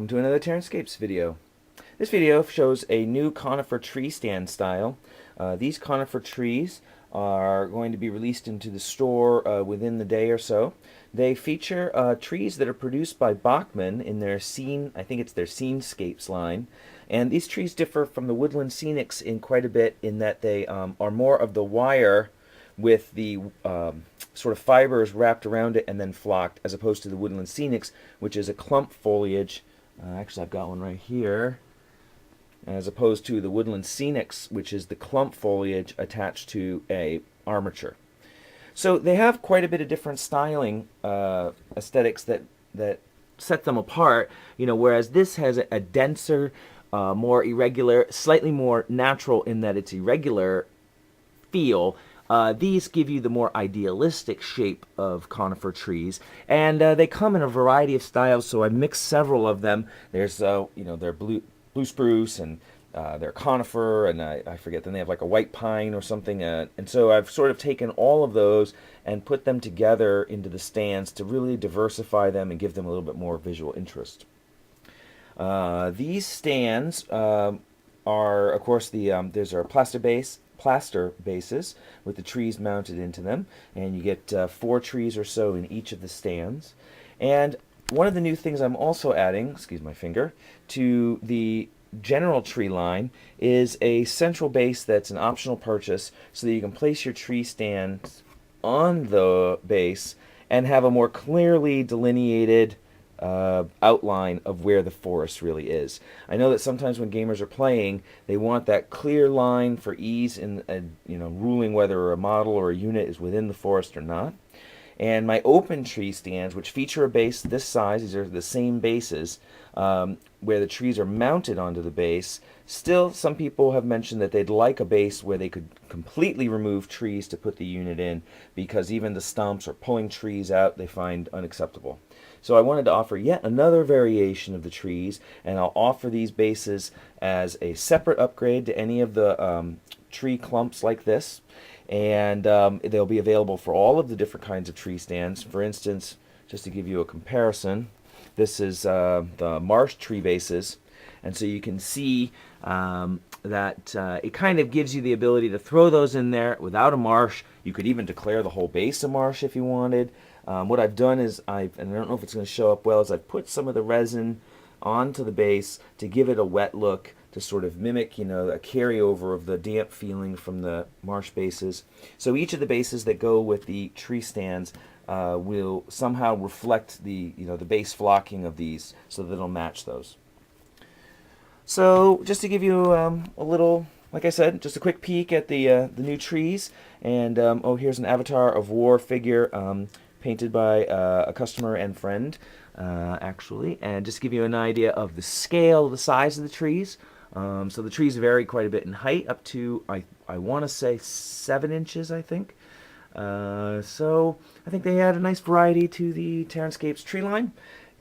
Welcome to another TerranScapes video. This video shows a new conifer tree stand style. These conifer trees are going to be released into the store within the day or so. They feature trees that are produced by Bachman in their I think it's their TerranScapes line. And these trees differ from the Woodland Scenics in quite a bit in that they are more of the wire with the sort of fibers wrapped around it and then flocked, as opposed to the Woodland Scenics, which is a clump foliage. Actually, I've got one right here. As opposed to the Woodland Scenics, which is the clump foliage attached to a armature. So they have quite a bit of different styling aesthetics that set them apart. Whereas this has a denser, more irregular, slightly more natural in that it's irregular feel. These give you the more idealistic shape of conifer trees, and they come in a variety of styles. So I mixed several of them. There's they're blue spruce, and they're conifer, and I forget. Then they have like a white pine or something. And so I've sort of taken all of those and put them together into the stands to really diversify them and give them a little bit more visual interest. These stands are, of course, there's our plaster bases with the trees mounted into them, and you get 4 trees or so in each of the stands. And one of the new things I'm also adding, excuse my finger, to the general tree line is a central base that's an optional purchase, so that you can place your tree stands on the base and have a more clearly delineated outline of where the forest really is. I know that sometimes when gamers are playing, they want that clear line for ease in ruling whether a model or a unit is within the forest or not. And my open tree stands, which feature a base this size, these are the same bases, where the trees are mounted onto the base. Still, some people have mentioned that they'd like a base where they could completely remove trees to put the unit in, because even the stumps or pulling trees out they find unacceptable. So I wanted to offer yet another variation of the trees, and I'll offer these bases as a separate upgrade to any of the tree clumps like this. And they'll be available for all of the different kinds of tree stands. For instance, just to give you a comparison, this is the marsh tree bases. And so you can see that it kind of gives you the ability to throw those in there without a marsh. You could even declare the whole base a marsh if you wanted. What I've done is, and I don't know if it's going to show up well, is I've put some of the resin onto the base to give it a wet look, to sort of mimic, a carryover of the damp feeling from the marsh bases. So each of the bases that go with the tree stands will somehow reflect the base flocking of these, so that it'll match those. So just to give you a little, like I said, just a quick peek at the new trees. And oh, here's an Avatar of War figure painted by a customer and friend, actually. And just to give you an idea of the scale, the size of the trees. So the trees vary quite a bit in height, up to, I want to say 7 inches, I think. So I think they add a nice variety to the TerranScapes tree line.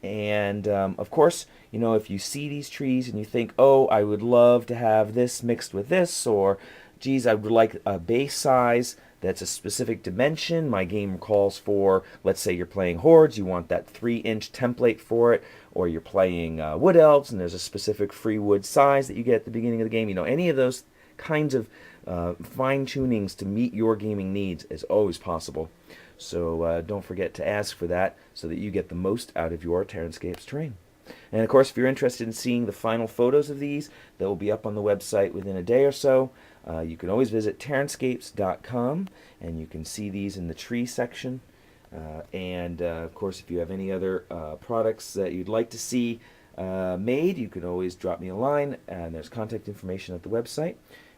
And of course, if you see these trees and you think, oh, I would love to have this mixed with this, or geez, I would like a base size that's a specific dimension. My game calls for, let's say you're playing Hordes, you want that 3-inch template for it, or you're playing Wood Elves and there's a specific free wood size that you get at the beginning of the game. Any of those kinds of fine tunings to meet your gaming needs is always possible. So don't forget to ask for that, so that you get the most out of your TerranScapes terrain. And of course, if you're interested in seeing the final photos of these, that will be up on the website within a day or so. You can always visit TerranScapes.com, and you can see these in the tree section. Of course, if you have any other products that you'd like to see made, you can always drop me a line, and there's contact information at the website.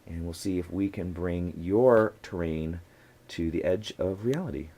And we'll see if we can bring your terrain to the edge of reality.